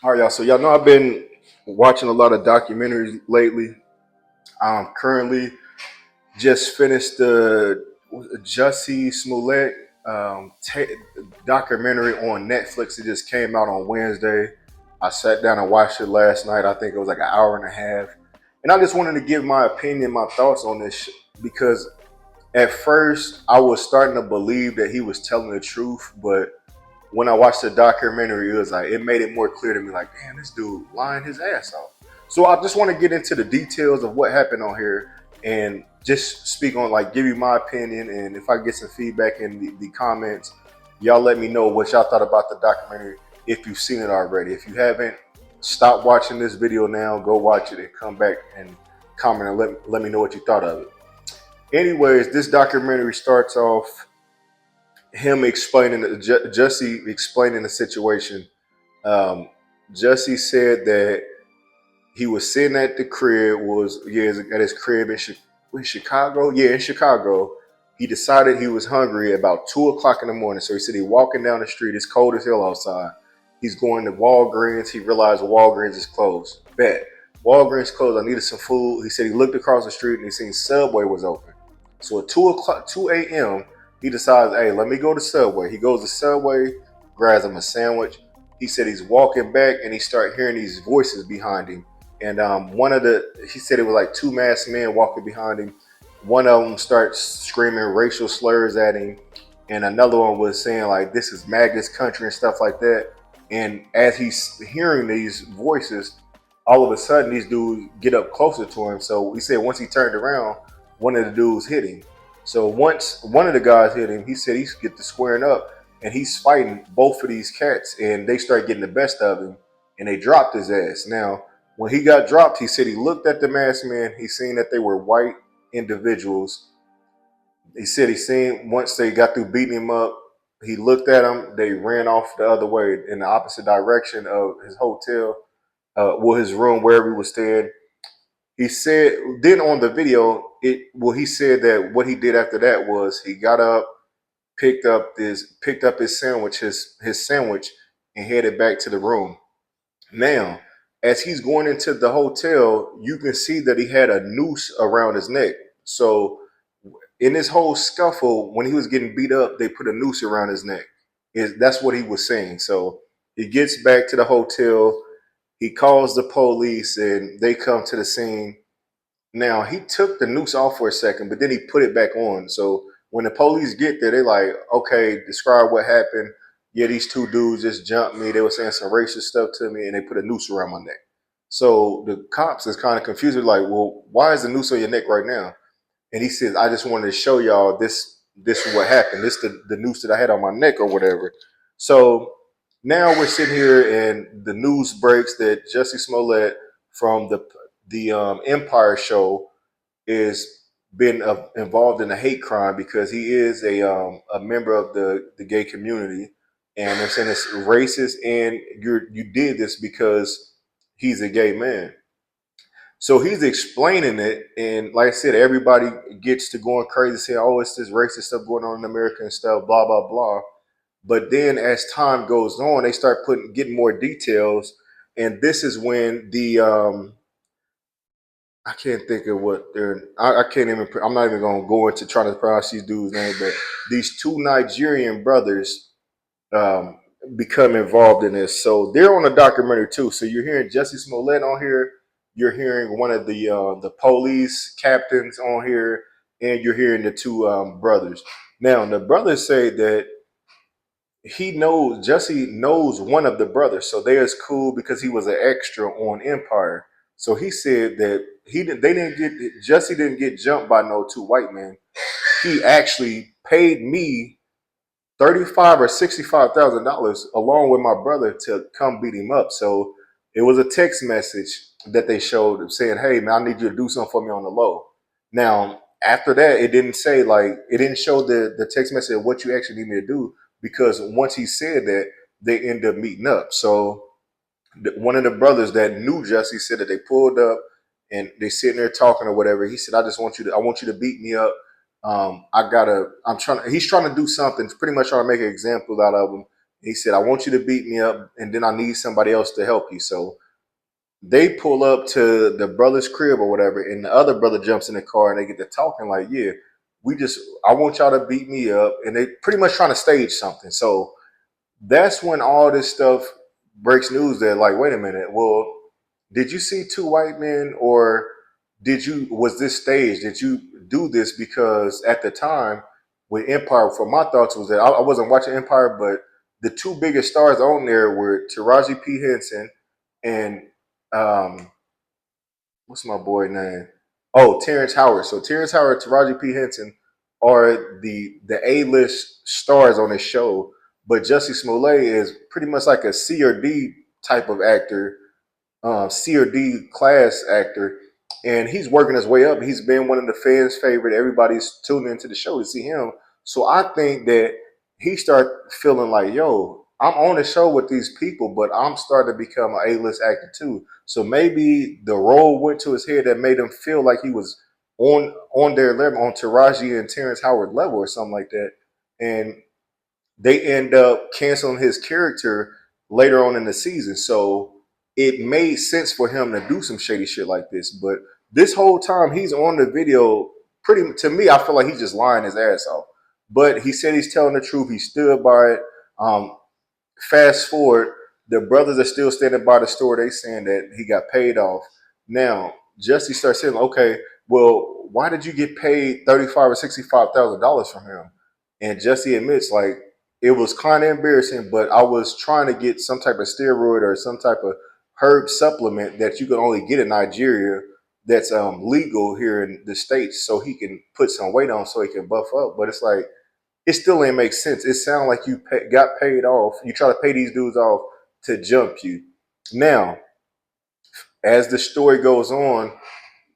All right, y'all. So y'all know I've been watching a lot of documentaries lately. Currently just finished the Jussie Smollett documentary on Netflix. It just came out on Wednesday. I sat down and watched it last night. I think it was like an hour and a half. And I just wanted to give my opinion, my thoughts on this because at first I was starting to believe that he was telling the truth, but when I watched the documentary, it was like it made it more clear to me, like, damn, this dude lying his ass off. So I just want to get into the details of what happened on here and just speak on, like, give you my opinion. And if I get some feedback in the comments, y'all let me know what y'all thought about the documentary if you've seen it already. If you haven't, stop watching this video now, go watch it and come back and comment and let me know what you thought of it. Anyways, this documentary starts off him explaining Jussie explaining the situation. Um, Jussie said that he was sitting at the crib, at his crib in Chicago. Yeah, in Chicago. He decided he was hungry about 2 o'clock in the morning. So he said he walking down the street. It's cold as hell outside. He's going to Walgreens. He realized Walgreens is closed. Bet Walgreens closed. I needed some food. He said he looked across the street and he seen Subway was open. So at 2 o'clock, 2 a.m., he decides, hey, let me go to Subway. He goes to Subway, grabs him a sandwich. He said he's walking back and he started hearing these voices behind him. And he said it was like two masked men walking behind him. One of them starts screaming racial slurs at him, and another one was saying like, "This is Magnus country" and stuff like that. And as he's hearing these voices, all of a sudden these dudes get up closer to him. So he said once he turned around, one of the dudes hit him. So once one of the guys hit him, he said he's get to squaring up, and he's fighting both of these cats, and they start getting the best of him, and they dropped his ass. Now when he got dropped, he said he looked at the masked men. He seen that they were white individuals. He said he seen once they got through beating him up, he looked at them. They ran off the other way in the opposite direction of his hotel, his room, wherever he was staying. He said then on the video, he said that what he did after that was he got up, picked up his sandwich, and headed back to the room. Now, as he's going into the hotel, you can see that he had a noose around his neck. So, in this whole scuffle, when he was getting beat up, they put a noose around his neck. That's what he was saying. So, he gets back to the hotel. He calls the police, and they come to the scene. Now, he took the noose off for a second, but then he put it back on. So, when the police get there, they like, okay, describe what happened. Yeah, these two dudes just jumped me. They were saying some racist stuff to me, and they put a noose around my neck. So the cops is kind of confused. They're like, well, why is the noose on your neck right now? And he says, I just wanted to show y'all this. This is what happened. This the noose that I had on my neck or whatever. So now we're sitting here, and the news breaks that Jussie Smollett from the Empire show is been involved in a hate crime because he is a member of the gay community, and they're saying it's racist, and you did this because he's a gay man. So he's explaining it, and like I said, everybody gets to going crazy, saying, "Oh, it's this racist stuff going on in America and stuff," blah blah blah. But then, as time goes on, they start getting more details, and this is when the I can't think of what they're. I can't even. I'm not even gonna go into trying to pronounce these dudes' names, but these two Nigerian brothers um, become involved in this. So they're on a documentary too. So you're hearing Jussie Smollett on here. You're hearing one of the police captains on here, and you're hearing the two brothers. Now the brothers say that Jussie knows one of the brothers, so they is cool because he was an extra on Empire. So he said that they didn't get Jussie didn't get jumped by no two white men. He actually paid me $35,000 or $65,000 along with my brother to come beat him up. So it was a text message that they showed saying, "Hey man, I need you to do something for me on the low." Now after that, it didn't show the text message of what you actually need me to do, because once he said that, they end up meeting up. So one of the brothers that knew Jussie said that they pulled up and they sitting there talking or whatever. He said, I want you to beat me up. He's trying to do something, pretty much trying to make an example out of him. He said, I want you to beat me up, and then I need somebody else to help you. So they pull up to the brother's crib or whatever, and the other brother jumps in the car and they get to talking like, yeah, I want y'all to beat me up. And they pretty much trying to stage something. So that's when all this stuff breaks news that, like, wait a minute, well, did you see two white men, or was this staged? Did you do this? Because at the time with Empire, for my thoughts was that I wasn't watching Empire, but the two biggest stars on there were Taraji P. Henson and um, what's my boy name? Oh, Terrence Howard. So Terrence Howard, Taraji P. Henson are the A-list stars on this show, but Jussie Smollett is pretty much like a C or D type of actor, C or D class actor, and he's working his way up. He's been one of the fans' favorite. Everybody's tuning into the show to see him. So I think that he started feeling like, yo, I'm on the show with these people, but I'm starting to become an A-list actor too. So maybe the role went to his head that made him feel like he was on their level, on Taraji and Terrence Howard level or something like that. And they end up canceling his character later on in the season. So it made sense for him to do some shady shit like this. But this whole time he's on the video, pretty to me, I feel like he's just lying his ass off. But he said he's telling the truth. He stood by it. Fast forward, the brothers are still standing by the store. They saying that he got paid off. Now, Jussie starts saying, okay, well, why did you get paid $35,000 or $65,000 from him? And Jussie admits, like, it was kind of embarrassing, but I was trying to get some type of steroid or some type of herb supplement that you can only get in Nigeria that's legal here in the States, so he can put some weight on so he can buff up. But it's like, it still ain't make sense. It sounds like you got paid off. You try to pay these dudes off to jump you. Now, as the story goes on,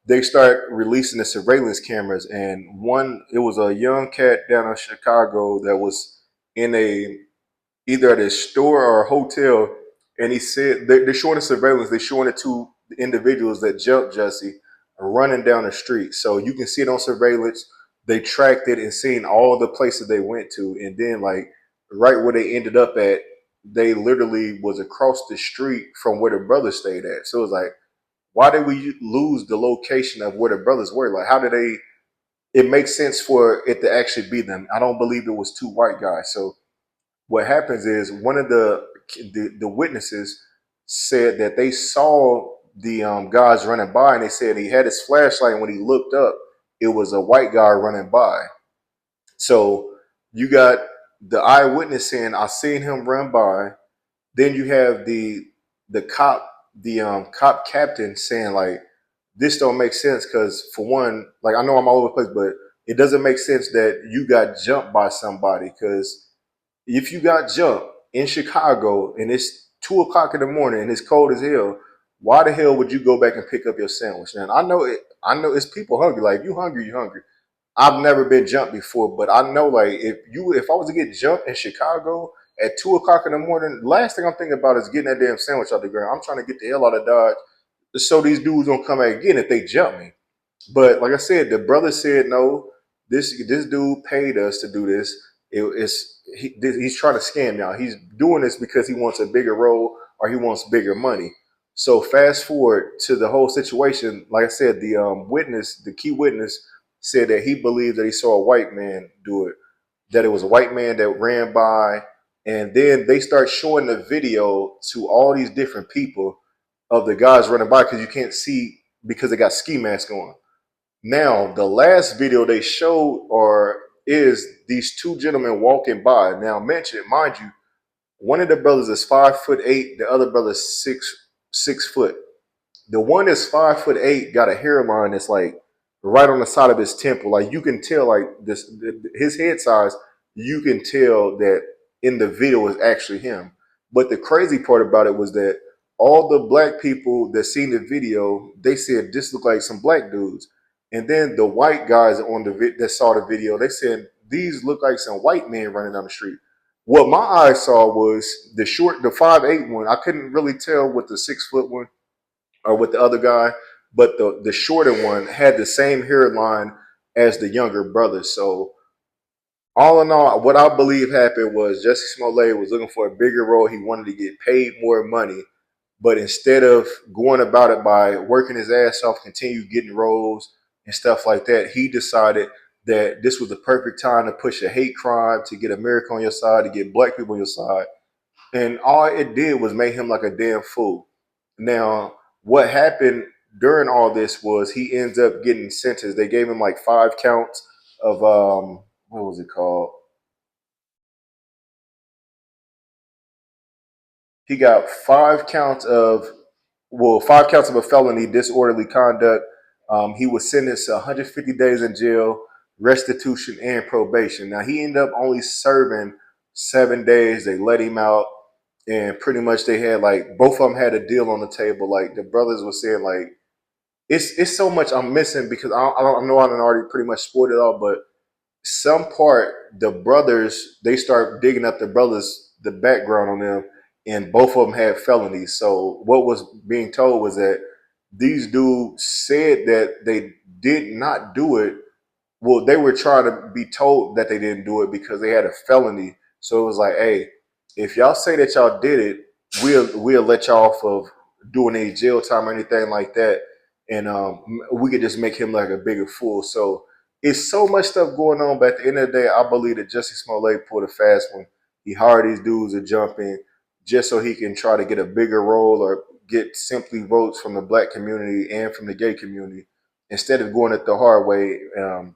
they start releasing the surveillance cameras, and it was a young cat down in Chicago that was in a either at a store or a hotel, and he said they're showing the surveillance. They're showing it to the individuals that jumped Jussie running down the street, so you can see it on surveillance. They tracked it and seen all the places they went to, and then like right where they ended up at, they literally was across the street from where the brothers stayed at. So it was like, why did we lose the location of where the brothers were? Like, how did they? It makes sense for it to actually be them. I don't believe it was two white guys. So what happens is one of the witnesses said that they saw the guys running by, and they said he had his flashlight, and when he looked up, it was a white guy running by. So you got the eyewitness saying, I seen him run by. Then you have the cop, the cop captain saying like, this don't make sense because for one, like, I know I'm all over the place, but it doesn't make sense that you got jumped by somebody, because if you got jumped in Chicago and it's 2 o'clock in the morning and it's cold as hell, why the hell would you go back and pick up your sandwich? And I know it. I know it's people hungry. Like, if you hungry, you hungry. I've never been jumped before, but I know like if I was to get jumped in Chicago at 2 o'clock in the morning, last thing I'm thinking about is getting that damn sandwich out the ground. I'm trying to get the hell out of Dodge so these dudes don't come back again if they jump me. But like I said, the brother said no. This dude paid us to do this. He's trying to scam y'all. He's doing this because he wants a bigger role or he wants bigger money. So fast forward to the whole situation. Like I said, the key witness, said that he believed that he saw a white man do it. That it was a white man that ran by, and then they start showing the video to all these different people of the guys running by because you can't see because they got ski masks on. Now, the last video they showed is these two gentlemen walking by. Now, mind you, one of the brothers is 5'8", the other brother is 6 foot. The one that's 5'8" got a hairline that's like right on the side of his temple. Like, you can tell, like, his head size. You can tell that in the video is actually him. But the crazy part about it was that all the black people that seen the video, they said this looked like some black dudes. And then the white guys that saw the video, they said these look like some white men running down the street. What my eyes saw was the 5'8" one. I couldn't really tell with the 6 foot one or with the other guy, but the shorter one had the same hairline as the younger brother. So All in all, what I believe happened was Jussie Smollett was looking for a bigger role. He wanted to get paid more money, but instead of going about it by working his ass off, continue getting roles and stuff like that, he decided that this was the perfect time to push a hate crime, to get America on your side, to get black people on your side. And all it did was make him like a damn fool. Now, what happened during all this was he ends up getting sentenced. They gave him like 5 counts of what was it called? He got 5 counts of, well, 5 counts of a felony disorderly conduct. He was sentenced to 150 days in jail, restitution, and probation. Now he ended up only serving 7 days. They let him out, and pretty much they had like both of them had a deal on the table. Like the brothers were saying, like it's so much I'm missing because I know I done already pretty much spoiled it all, but some part the brothers they start digging up the background on them, and both of them had felonies. So what was being told was that these dudes said that they did not do it. Well, they were trying to be told that they didn't do it because they had a felony. So it was like, hey, if y'all say that y'all did it, we'll let y'all off of doing any jail time or anything like that, and we could just make him like a bigger fool. So it's so much stuff going on. But at the end of the day, I believe that Jussie Smollett pulled a fast one. He hired these dudes to jump in just so he can try to get a bigger role or get simply votes from the black community and from the gay community instead of going it the hard way,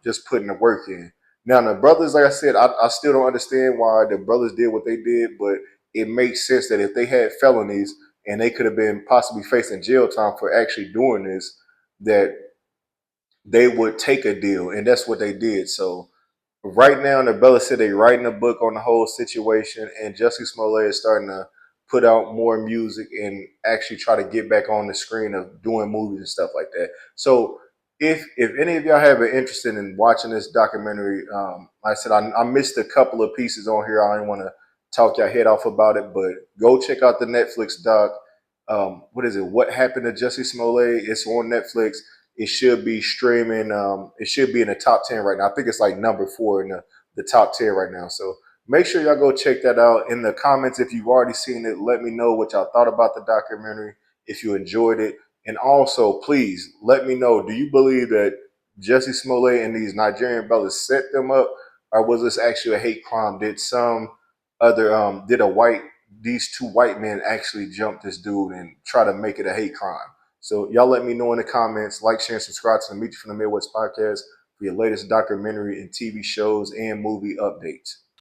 just putting the work in. Now, the brothers, like I said, I still don't understand why the brothers did what they did, but it makes sense that if they had felonies and they could have been possibly facing jail time for actually doing this, that they would take a deal, and that's what they did. So right now, the Bella said they writing a book on the whole situation, and Jussie Smollett is starting to put out more music and actually try to get back on the screen of doing movies and stuff like that. So if any of y'all have an interest in watching this documentary, like I said I missed a couple of pieces on here. I didn't want to talk your head off about it, but go check out the Netflix doc. What is it? What happened to Jussie Smollett? It's on Netflix. It should be streaming. It should be in the top 10 right now. I think it's like number 4 in the top 10 right now. So make sure y'all go check that out. In the comments, if you've already seen it, let me know what y'all thought about the documentary, if you enjoyed it. And also, please let me know, do you believe that Jussie Smollett and these Nigerian brothers set them up, or was this actually a hate crime? Did some other, did a white, these two white men actually jump this dude and try to make it a hate crime? So y'all let me know in the comments. Like, share, and subscribe to the Meet You from the Midwest podcast for your latest documentary and TV shows and movie updates.